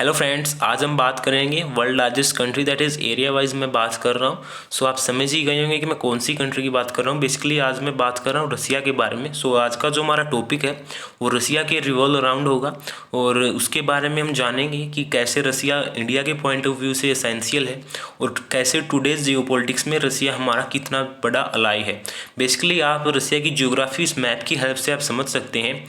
Hello friends, आज हम बात करेंगे world largest country, that is area wise मैं बात कर रहा हूँ। सो आप समझ ही गए होंगे कि मैं कौन सी कंट्री की बात कर रहा हूँ। बेसिकली आज मैं बात कर रहा हूँ रसिया के बारे में। सो आज का जो हमारा टॉपिक है वो रसिया के रिवॉल्व अराउंड होगा और उसके बारे में हम जानेंगे कि कैसे रसिया इंडिया के पॉइंट ऑफ व्यू से एसेंशियल है और कैसे टुडेज जियोपॉलिटिक्स में रसिया हमारा कितना बड़ा अलाई है। बेसिकली आप रसिया की ज्योग्राफी इस मैप की हेल्प से आप समझ सकते हैं।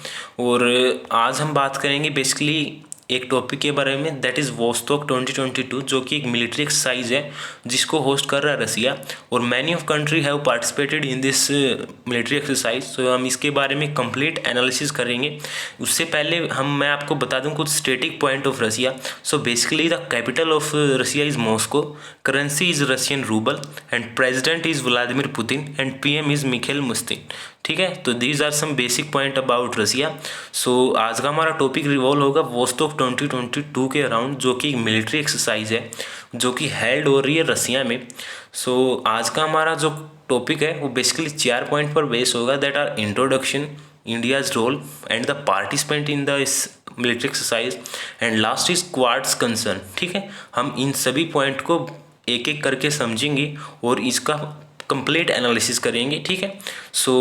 और आज हम बात करेंगे बेसिकली एक टॉपिक के बारे में, दैट इज़ वोस्टॉक 2022, जो कि एक मिलिट्री एक्सरसाइज है जिसको होस्ट कर रहा है रसिया। और many of country have participated in this military exercise. तो हम इसके बारे में कंप्लीट एनालिसिस करेंगे। उससे पहले मैं आपको बता दूं कुछ static point of Russia. So basically the capital of Russia is Moscow, currency is Russian rouble and president is Vladimir Putin and PM is Mikhail Mishustin. ठीक है, तो these are some basic point about Russia. सो आज का हमारा topic revolve होगा Vostok 2022 के around, जो कि एक मिलिट्री एक्सरसाइज है जो कि हेल्ड हो रही है रसिया में। सो आज का हमारा जो टॉपिक है वो बेसिकली 4 पॉइंट पर बेस होगा, that are introduction, India's role and the participant in the is military exercise and last is Quad's concern. ठीक है, हम इन सभी पॉइंट को एक एक करके समझेंगे और इसका कंप्लीट एनालिसिस करेंगे। ठीक है, सो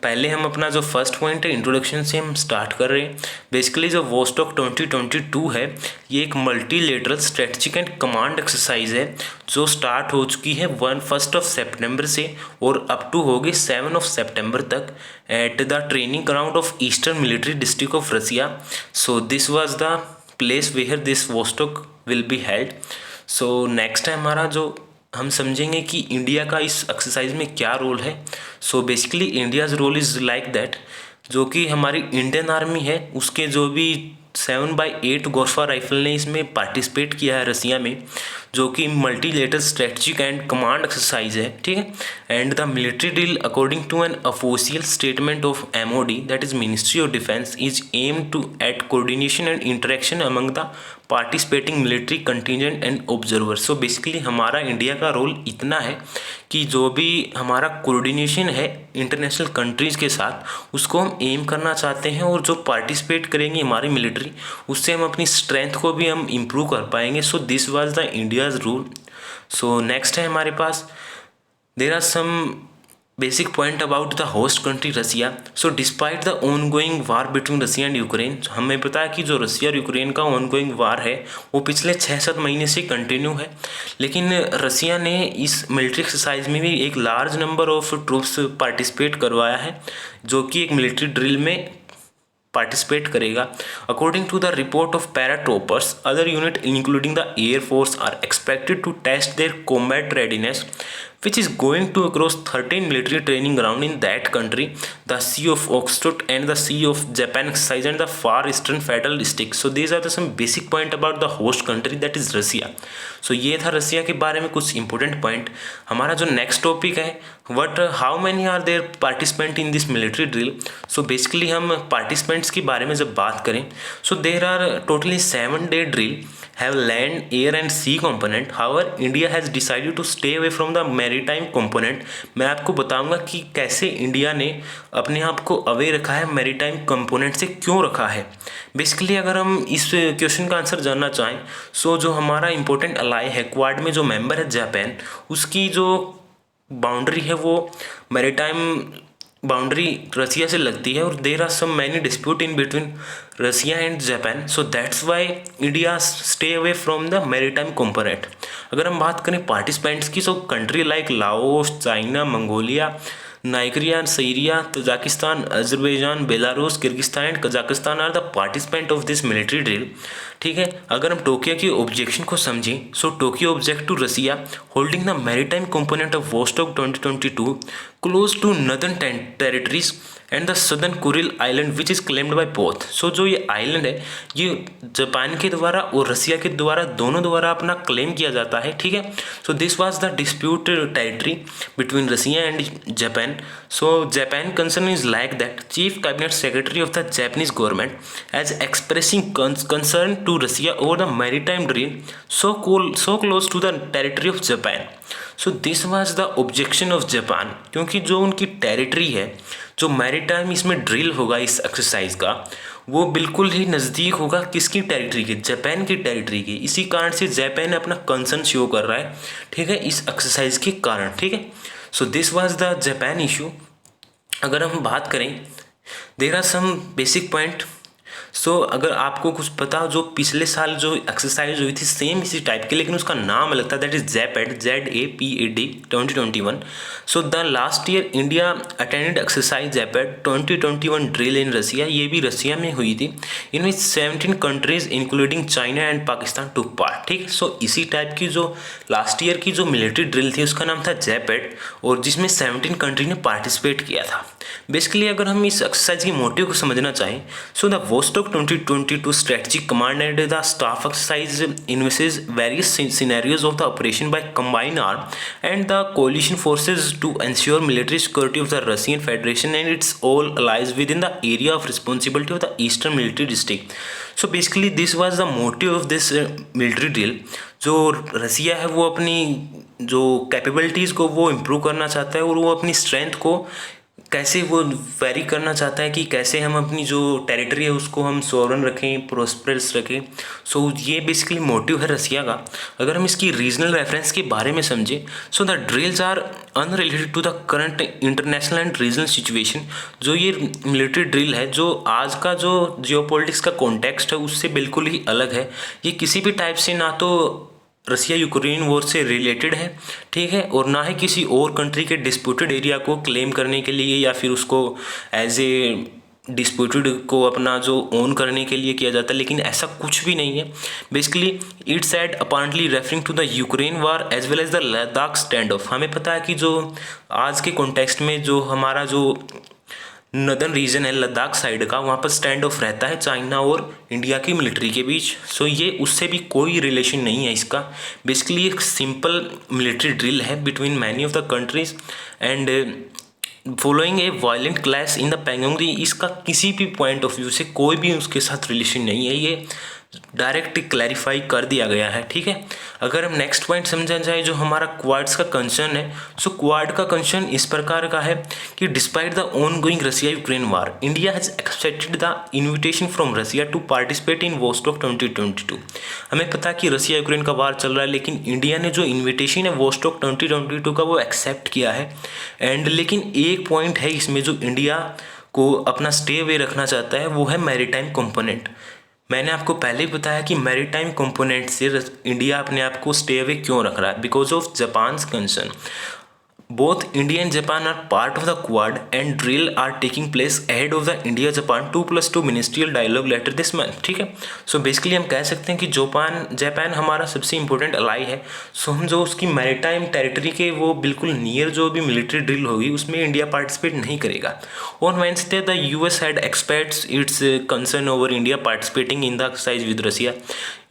पहले हम अपना जो फर्स्ट पॉइंट है इंट्रोडक्शन से हम स्टार्ट कर रहे हैं। बेसिकली जो वोस्टॉक 2022 है ये एक multilateral strategic and command exercise है जो स्टार्ट हो चुकी है 1 सितंबर से और अप टू होगी 7 सितंबर तक at the training ground of eastern military district of Russia. So this was the place where this Vostok will be held. So next है हमारा जो हम समझेंगे कि इंडिया का इस एक्सरसाइज में क्या रोल है। So basically India's role is like that, जो कि हमारी इंडियन आर्मी है उसके जो भी 7x8 गोरफा राइफल ने इसमें पार्टिसिपेट किया है रसिया में, जो कि multilateral strategic and command exercise है। ठीक है, and the military drill according to an official statement of MOD, that is ministry of defence, is aim to at coordination and interaction among the participating military contingent and observer. So basically हमारा India का role इतना है कि जो भी हमारा coordination है international countries के साथ उसको हम एम करना चाहते हैं और जो पार्टिसिपेट करेंगे हमारी मिलिट्री उससे हम अपनी स्ट्रेंथ को भी हम इम्प्रूव कर पाएंगे। So this was the India's rule. So next है हमारे पास, there are some basic point about the host country Russia. So despite the ongoing war between Russia and Ukraine, हमें पता है कि जो रसिया और यूक्रेन का ऑनगोइंग वार है वो पिछले 6-7 महीने से कंटिन्यू है, लेकिन रसिया ने इस मिलिट्री एक्सरसाइज में भी एक large number of troops participate करवाया है जो कि एक मिलिट्री ड्रिल में पार्टिसिपेट करेगा। According to the report of paratroopers, other unit including the air force are expected to test their combat readiness which is going to across 13 military training ground in that country, the Sea of Okhotsk and the Sea of Japan exercise and the Far Eastern Federal District. So these are the some basic point about the host country, that is Russia. So ये था रसिया के बारे में कुछ important point. हमारा जो next topic है what how many are there participant in this military drill. So basically हम पार्टिसिपेंट्स के बारे में जब बात करें, so there are totally 7-day drill have land, air and sea component. However, India has decided to stay away from the maritime component. मैं आपको बताऊंगा कि कैसे इंडिया ने अपने आप को अवे रखा है मैरीटाइम कंपोनेंट से, क्यों रखा है। बेसिकली अगर हम इस क्वेश्चन का आंसर जानना चाहें, सो जो हमारा इंपॉर्टेंट अलाई है क्वाड में जो मेंबर है जापान, उसकी जो बाउंड्री है वो मैरीटाइम बाउंड्री रसिया से लगती है और there are some many dispute in between Russia and Japan. So that's why India stay away from the maritime component. अगर हम बात करें पार्टिसिपेंट्स की, so country like Laos, China, Mongolia, Nigeria, Syria, Tajikistan, Azerbaijan, Belarus, Kyrgyzstan and Kazakhstan are the participant of this military drill. ठीक है, अगर हम Tokyo की ऑब्जेक्शन को समझें, so Tokyo object to Russia holding the maritime component of Vostok 2022 close to northern territories and the southern Kuril island which is claimed by both. So जो ये island है ये जापान के द्वारा और रसिया के द्वारा दोनों द्वारा अपना क्लेम किया जाता है। ठीक है, so this was the dispute territory between Russia and Japan. So Japan concern is like that chief cabinet secretary of the Japanese government as expressing concern to Russia over the maritime drill so close to the territory of Japan. So this was the objection of Japan, क्योंकि जो उनकी territory है, जो maritime इसमें drill होगा इस exercise का, वो बिल्कुल ही नज़दीक होगा किसकी टेरिटरी के, जापान की टेरिटरी के। इसी कारण से जापान अपना कंसर्न शो कर रहा है, ठीक है, इस एक्सरसाइज के कारण, ठीक है। So this was the Japan issue. अगर हम बात करें, there are some basic point. So अगर आपको कुछ पता हो, जो पिछले साल जो एक्सरसाइज हुई थी सेम इसी टाइप की, लेकिन उसका नाम अलग था, that is Zapad, ZAPAD 2021। So the last year India attended exercise Zapad 2021 drill in Russia. ये भी रसिया में हुई थी। इनमें 17 countries including China and Pakistan took part, ठीक। सो इसी टाइप की जो लास्ट ईयर की जो मिलिट्री ड्रिल थी उसका नाम था जैपेड, और जिसमें 17 कंट्री ने पार्टिसिपेट किया था। बेसिकली अगर हम इस एक्सरसाइज की मोटिव को समझना चाहें, so the Vostok 2022 strategic command and the staff exercise envisages various scenarios of the operation by combined arm and the coalition forces to ensure military security of the Russian Federation and its all allies within the area of responsibility of the Eastern Military District. So basically this was the motive of this military drill. जो रसिया है वो अपनी जो capabilities को वो improve करना चाहता है, और वो अपनी स्ट्रेंथ को कैसे वो वेरी करना चाहता है कि कैसे हम अपनी जो टेरिटरी है उसको हम सोवरन रखें, प्रोस्पेरस रखें। सो ये बेसिकली मोटिव है रसिया का। अगर हम इसकी रीजनल रेफरेंस के बारे में समझें, so the drills are unrelated to the current international and regional situation. जो ये मिलिट्री ड्रिल है, जो आज का जो जियोपॉलिटिक्स का कॉन्टेक्स्ट है उससे बिल्कुल ही अलग है। ये किसी भी टाइप से ना तो रसिया यूक्रेन वॉर से रिलेटेड है, ठीक है, और ना ही किसी और कंट्री के डिस्प्यूटेड एरिया को क्लेम करने के लिए या फिर उसको एज ए डिस्प्यूटेड को अपना जो ओन करने के लिए किया जाता है, लेकिन ऐसा कुछ भी नहीं है। Basically it's at apparently referring to the Ukraine war as well as the Ladakh standoff. हमें पता है कि जो आज के कॉन्टेक्स्ट में जो हमारा जो नदर्न रीजन है लद्दाख साइड का, वहाँ पर स्टैंड ऑफ रहता है चाइना और इंडिया की मिलिट्री के बीच। सो ये उससे भी कोई रिलेशन नहीं है इसका। बेसिकली एक सिंपल मिलिट्री ड्रिल है between many of the countries and following A violent clash in the Pangong. इसका किसी भी पॉइंट ऑफ व्यू से कोई भी उसके साथ रिलेशन नहीं है, ये डायरेक्ट क्लैरिफाई कर दिया गया है, ठीक है। अगर हम नेक्स्ट पॉइंट समझा जाए जो हमारा क्वाड्स का कंसर्न है, सो क्वाड का कंसर्न इस प्रकार का है कि despite the ongoing Russia Ukraine war, India has accepted the invitation from Russia to participate in Vostok 2022। हमें पता है कि रसिया यूक्रेन का वार चल रहा है, लेकिन इंडिया ने जो इन्विटेशन है वोस्टॉक 2022 का वो एक्सेप्ट किया है। एंड लेकिन एक पॉइंट है इसमें जो इंडिया को अपना स्टे अवे रखना चाहता है, वो है मैरीटाइम कंपोनेंट। मैंने आपको पहले ही बताया कि मैरीटाइम कंपोनेंट से इंडिया अपने आप को स्टे अवे क्यों रख रहा है, because of Japan's concern. Both India and Japan are part of the Quad and drill are taking place ahead of the India Japan 2+2 ministerial dialogue later this month, ठीक है। So basically हम कह सकते हैं कि जापान हमारा सबसे important Alai है। सो हम जो उसकी मैरीटाइम टेरिटरी के वो बिल्कुल नियर जो भी मिलिट्री ड्रिल होगी उसमें इंडिया पार्टिसिपेट नहीं करेगा। On Wednesday the US had expressed its concern over India participating in the exercise with Russia.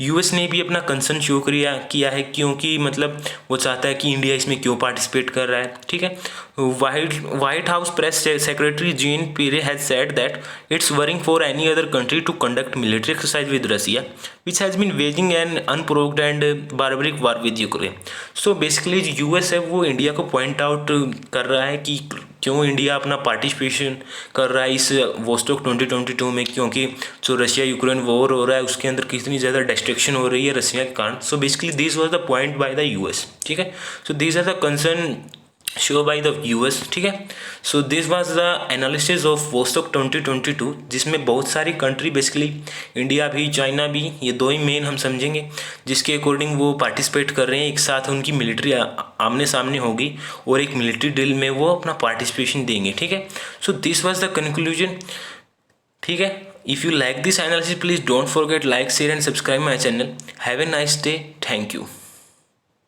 US ने भी अपना कंसर्न शो किया है, क्योंकि मतलब वो चाहता है कि इंडिया इसमें क्यों पार्टिसिपेट कर रहा है, ठीक है। White House press secretary Jean Pierre has said that it's worrying for any other country to conduct military exercise with Russia, which has been waging an unprovoked and barbaric war with Ukraine. So basically US है वो India को point out कर रहा है कि क्यों India अपना participation कर रहा है इस वोस्टॉक 2022 में, क्योंकि जो रशिया यूक्रेन वॉर हो रहा है उसके अंदर कितनी ज़्यादा डिस्ट्रक्शन हो रही है रशिया के कारण। So basically this was the point by the US, ठीक है। So this are the concern show by the US, ठीक है। So this was the analysis of Vostok 2022, जिसमें बहुत सारी कंट्री बेसिकली इंडिया भी चाइना भी, ये दो ही मेन हम समझेंगे, जिसके अकॉर्डिंग वो पार्टिसिपेट कर रहे हैं। एक साथ उनकी मिलिट्री आमने सामने होगी और एक मिलिट्री ड्रिल में वो अपना पार्टिसिपेशन देंगे, ठीक है। So this was the conclusion, ठीक है। If you like this analysis please don't forget like share and subscribe my channel. Have a nice day, thank you.